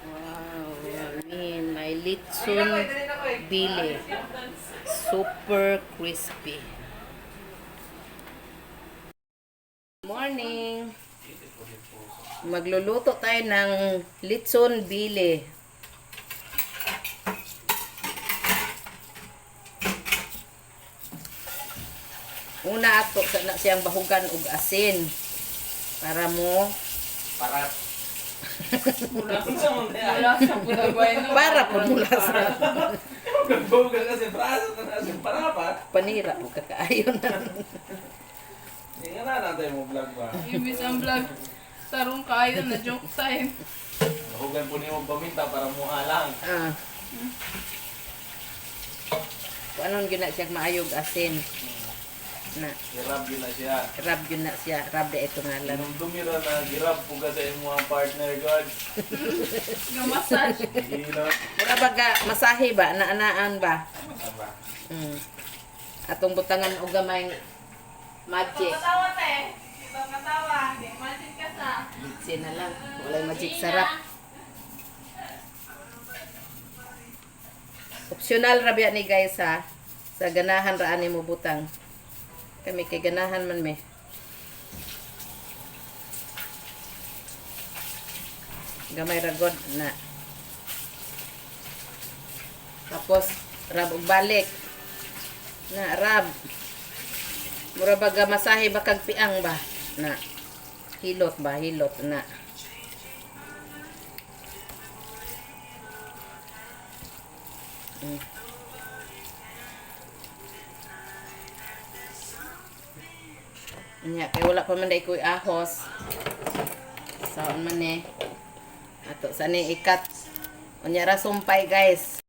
Wow, may litson bile. Super crispy. Morning. Magluluto tayo ng litson bile. Una ato na siyang bahugan og asin para mo para po mula sa panira po kakaayon na. Hindi nga na natin mo vlog ba? Ibis ang vlog. Tarong kayo na joke time. Hugan po niyo paminta para muha lang. Kung anong gina siya maayog asin na Girab yun na siya. rab yun na siya rab de ito nga lang. Nung dumira na girab po ka sa mga partner God. Gamasal. Hilo. Mura baga masahe ba naanaan ba? Aba. Atong butangan og gamay magic. Katawa te. Ito katawa. Di magic ka sa. Bitsin na lang. Walay magic sarap. Optional ra biya ni guys ha. Sa ganahan ra ani mo butang. Kami kay ganahan man me. Gamay ra god na. Tapos rab og balik. Na rab. Mura baga masahe ba kag piang ba? Na. Hilot ba? Hilot na. Nya kay wala pa man day koy ahos. Saon man eh. Ato sa ni ikat. Unya ra sumpay guys.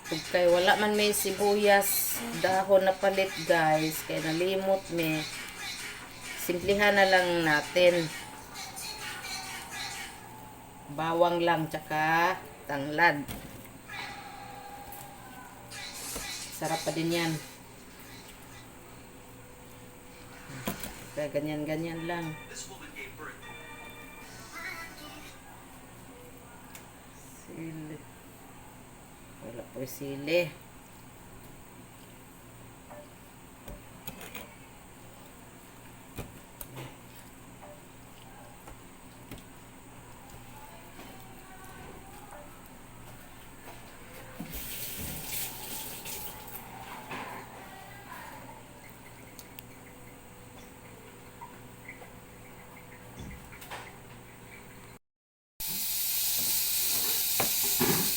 Ug kay wala man may sibuyas dahon na palit guys, kay nalimot me. Simplihan na lang natin. Bawang lang tsaka tanglad. Sarap pa din yan. Kaya ganyan-ganyan lang. Sili. Wala po yung sili.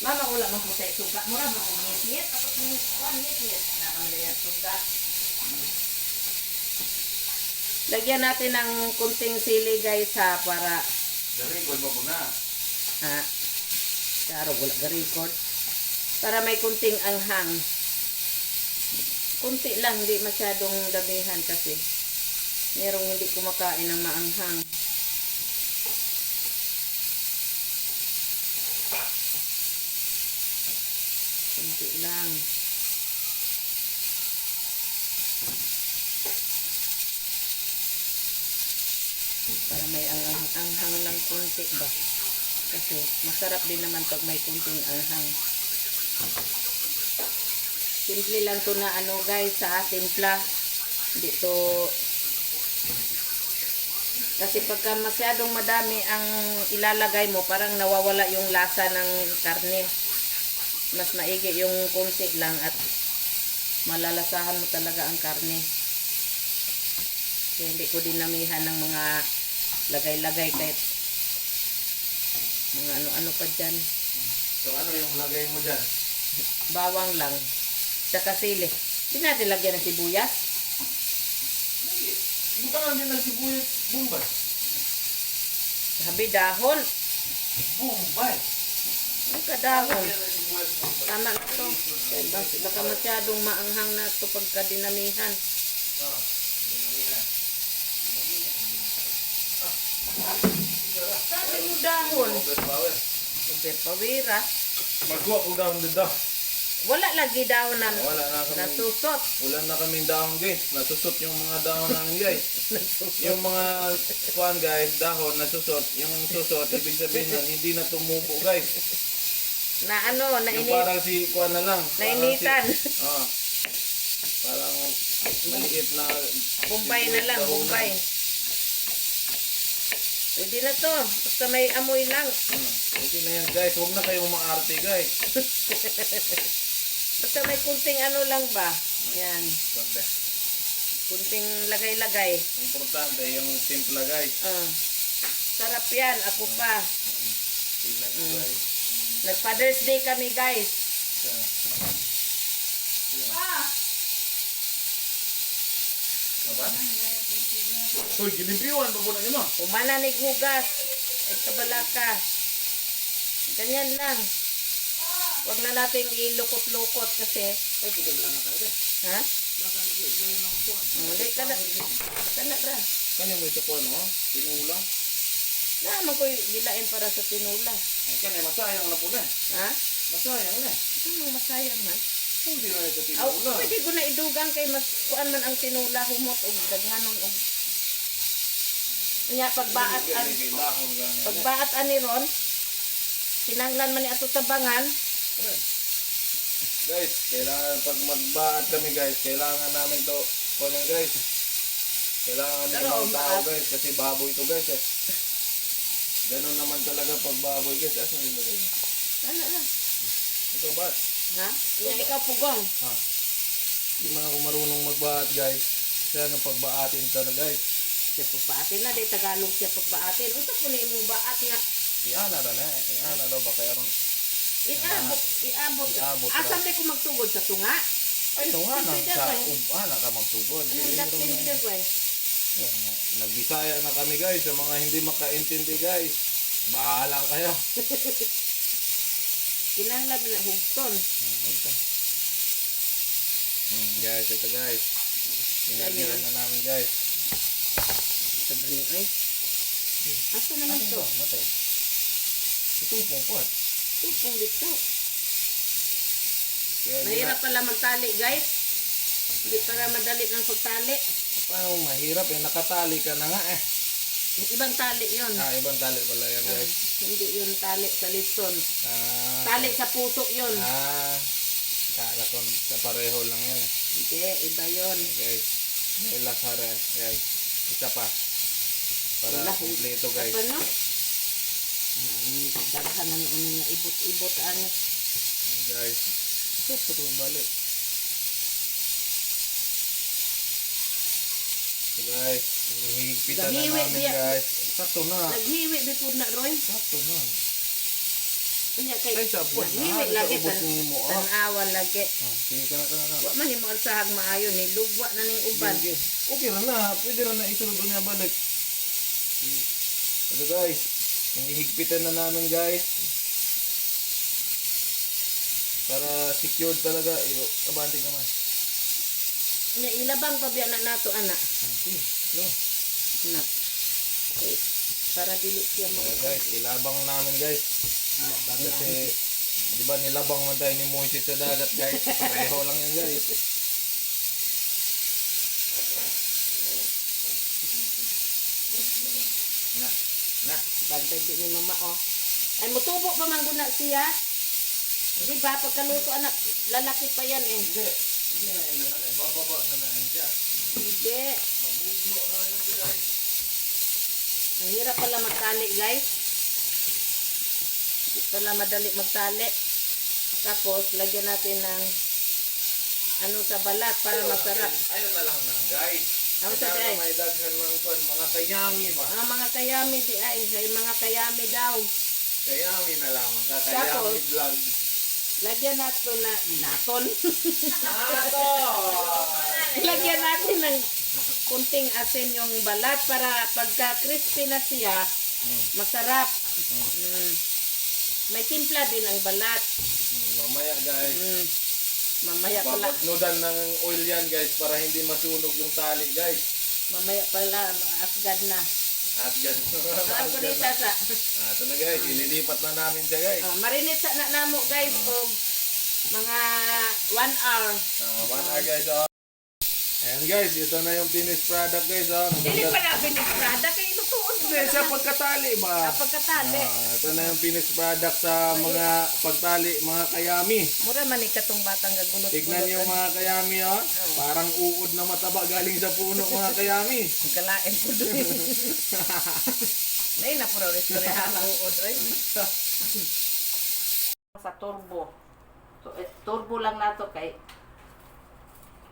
Mama wala man po sa suga. Mura man po ngit-ngit. Ato kung ngit-ngit. Nakamala yan suga. Lagyan natin ng kunting sili guys ha. Para Dari ko mo na. ha. Klaro wala ga-record. Para may kunting anghang. Kunti lang. Hindi masyadong damihan kasi. Merong hindi kumakain ng maanghang. Kunti lang. Para may anghang lang kunti ba. Kasi masarap din naman pag may kunting anghang. Simple lang to na ano guys sa timpla. Hindi to. Kasi pagka masyadong madami ang ilalagay mo, parang nawawala yung lasa ng karne. Mas maigi yung konti lang at malalasahan mo talaga ang karne. Kaya hindi ko dinamihan ng mga lagay-lagay kahit mga ano-ano pa dyan. So ano yung lagay mo dyan? Bawang lang. Tsaka sili. Hindi natin lagyan ng sibuyas. Buta lang din ng sibuyas Bombay. Sabi dahon. Bombay. Ang kadahon. Yan ang sibuyas Bombay. Tama na ito. Baka masyadong maanghang na ito pagka dinamihan. Dinamihan. Sabi mo dahon. Overpower. Overpawira. Magkuha ko down dito. Wala lagi daw na Wala na kami. nasusot. Wala na kaming dahon guys. Nasusot yung mga dahon namin guys. Yung mga kuan guys, dahon nasusot. Yung susot, ibig sabihin nun, hindi na tumubo guys. Na ano, Yung parang si kuan na lang. Parang nainitan. Parang maliit na Bombay na lang, dahonan. Bombay. Pwede na to. Basta may amoy lang. Okay na yan guys. Huwag na kayong maarte guys. Basta may kunting ano lang ba? Yan. Sante. Kunting lagay-lagay. Importante yung timpla guys. Sarap yan. Ako pa. Tignan nyo guys. Nag-Father's Day kami guys. Apa? Uy, gilimpiwan pa po na yun. Umana ni hugas. Ay kabalaka. Ganyan lang. Huwag na natin ilukot-lukot kasi. Ay, puto lang na tayo. Ha? Baka nagigay ng kuwan. Hindi ka na. Kana ra. Kanya mo sa kuwan, no? Tinulang. Naman ko gilain para sa tinula. Ay, kanya masayang na po na. Ha? Masayang na. Ano masayang man? Hindi na ito Aw, tinula. pwede ko na idugang kay mas kuan man ang tinula humot og daghanon og nya pagbaat an Kaya lahon gani. pagbaat ani ron kinanglan man ni ato sa bangan. Guys, kailangan pag magbaat kami guys, kailangan namin to kuwan guys. Kailangan Pero, ng tao baat. guys, kasi baboy to guys eh. Ganun naman talaga pag baboy guys. Asan yun guys? Ano na? Ito ba't? Ha? Nya ikaw pugong. Ha? Hindi man ako marunong magbaat guys. Kaya nang pagbaatin to na guys. Siya pagbaatin na day Tagalog siya pagbaatin. Unsa po ni imong baat nga Iana ra na. Iana ra ba kaya ron? iabot. Iabot Asa ra. may ko magtugod sa tunga? Ay, ito nga nang Hindi sa ka, ubana ka magsugod. Anong dating dito ko eh? Nagbisaya na kami guys. Sa mga hindi makaintindi guys. Bahala kayo. Kinanglan na hugton. Ito. Guys, ito guys. Pinalihan na namin guys. Sabi ay. Asa naman to? Matay. Ito pong pot. Tupong dito. Kaya Mahirap pala magtali, guys. Hindi para madali ng pagtali. paano mahirap eh. Nakatali ka na nga eh. Ibang tali yun. Ibang tali pala yan guys. Hindi yun tali sa lison. Tali. Tali sa puso yun. Kala ko pareho lang yan eh. Hindi, iba yun. Guys. May lasara guys. Isa pa. Para Wala. kumpleto guys. Apa no? Daghan na noon nga ibot-ibot ano. Guys. Ito ko balik. So guys. Hihigpitan na Gahiwi namin diya. guys. Sakto na. Naghiwi bipod na Roy. Sakto na. Unya kay Ay, sapot na. naghiwi lagi Ubos ni mo. tanawan lagi. Sige ka na. Wa man mo sahag maayo ni lugwa na ning uban. Sige. Okay ra na. Pwede ra na isunod niya balik. Ito guys. Hihigpitan na namin guys. Para secured talaga. Abante naman. Nya ilabang pa biya na nato ana. Sige. Go. Na. Okay. Para dili siya mo. Guys, ilabang namin guys. Kasi, di ba nilabang man tayo ni Moises sa dagat guys. Pareho lang yan guys. Na. Bantay di ni mama oh. Ay mutubo pa man guna siya. Di ba pagkaluto anak lalaki pa yan eh. Hindi na yun na. Bababa na yun siya. Hindi. Mabuglo na yun siya guys. Mahirap pala magtali guys. Hindi pala madali magtali. Tapos lagyan natin ng ano sa balat para masarap. Ayun na lang guys. Ano sa Kailangan guys? may daghan ng kwan, mga kayami ba? Mga kayami di ay, mga kayami daw. Kayami na lang. Kakayami Tapos, vlog. Lagyan natin na naton. Ato! Lagyan natin ng kunting asin yung balat para pagka crispy na siya, masarap. May timpla din ang balat. Mamaya guys. Mamaya pala, Papagnudan ng oil yan guys para hindi masunog yung tali guys. mamaya pala, asgad na. At yan. Ang kunita sa, Ito na guys, ililipat na namin siya guys. marinate sa na namo guys, o Mga 1 hour. 1 hour guys, oh. Ayan guys, ito na yung finished product guys, oh. Dili pa na biniprada kay lutuon ko. Hindi, siya pagkatali ba? Pagkatali. Ito na yung finished product sa mga pagtali, mga kayami. Mura man ikatong batang gagulot. Tignan yung mga kayami, oh. Parang uod na mataba galing sa puno, mga kayami. Kalain ko doon. Nay na puro istoryahan ang uod oy. Sa turbo. So, turbo lang nato kay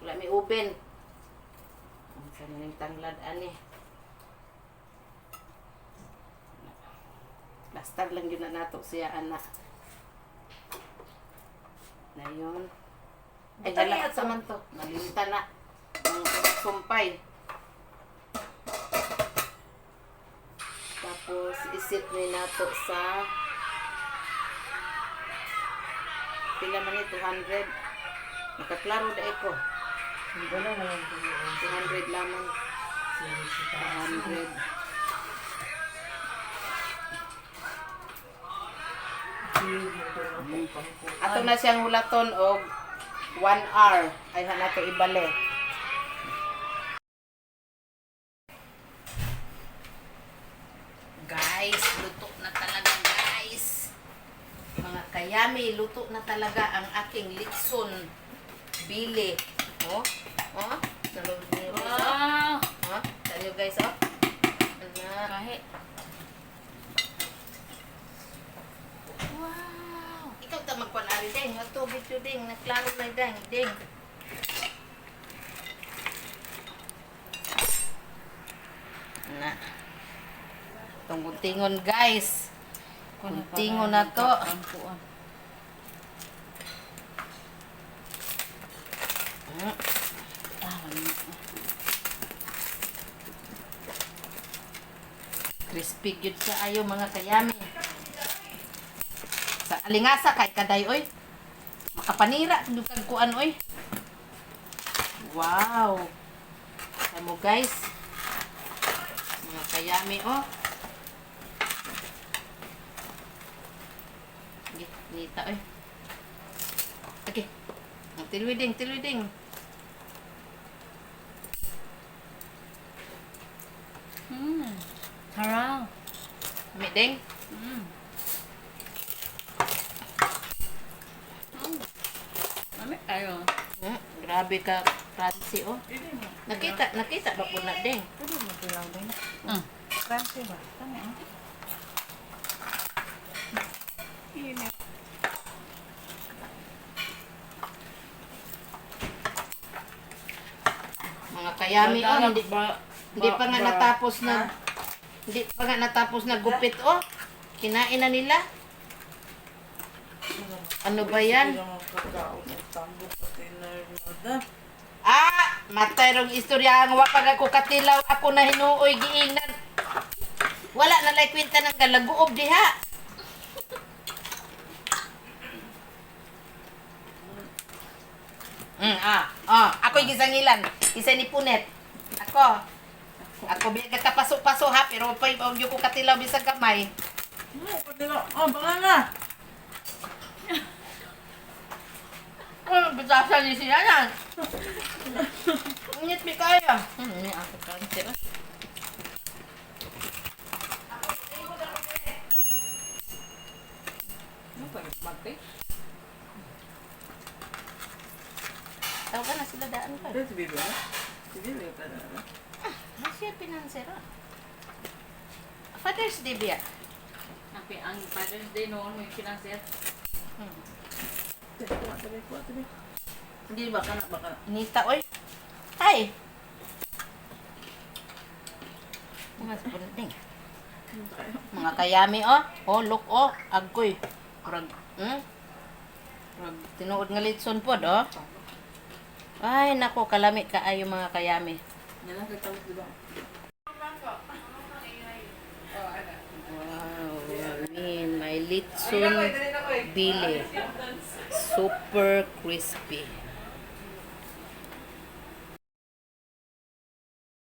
wala may open. Ang saning tanglad ani. Basta lang yun na nato siya anak. Na yun. Ay, dala sa man to. Nalimita na. Ang sumpay. Tapos, isit ni nato sa pila man ni 200. Nakaklaro da ko. 200 lamang. 200. Ato na siyang hulaton og 1 hour. Ay nato ibalik. Guys, luto na talaga guys. Mga kayami, luto na talaga ang aking litson bili. Oh, oh. Nalog niyo guys, oh. Wow! Oh, tayo guys, oh. Ano? Kahit. Wow! Ikaw ta magpanari ding, ato video ding, naklaro na ding. Na. Tungon guys. Kuntingon na to. Crispy gyud sa ayo mga kayami. Sa alingasa kay kaday oy. Makapanira gyud kag kuan oy. Wow. Kamo guys. Mga kayami oh. Okay, nita oy. Okay. Ang tilwiding. Harang. Miding. Mami, ayo. Grabe ka, Francie oh. Nakita ba po na ding? Pwede mo tilaw din. Fransi ba? Tama ah. Mga kayami oh, hindi pa nga natapos na gupit oh. Kinain na nila. Ano ba yan? Matay rong istorya nga wapag ako katilaw ako na hinuoy giingnan. Wala na lay kwenta ng galaguob diha. Ako'y gisangilan. Isa ni Punet. Ako biya kapaso-paso ha, pero pa yung ko katilaw bisag kamay. Baka nga. Bitasa ni siya yan. Ngit mi kaya. Ni ako kanti. Ano pa yung magkay? Tawagan na sila daan pa. Si Bibi na? Si Bibi pa na. Masya pinansera. Father's Day biya. Ang Father's Day noon may financier. Tabi. Hindi baka na baka. Nita oy. Hi. Mga spunting. Mga kayami oh. Oh look oh. Agoy. Rag. Rag tinuod nga litson pod oh. Ay nako kalami kaayo mga kayami. Yan lang kagtawag diba? Wow, my litson bili. Super crispy.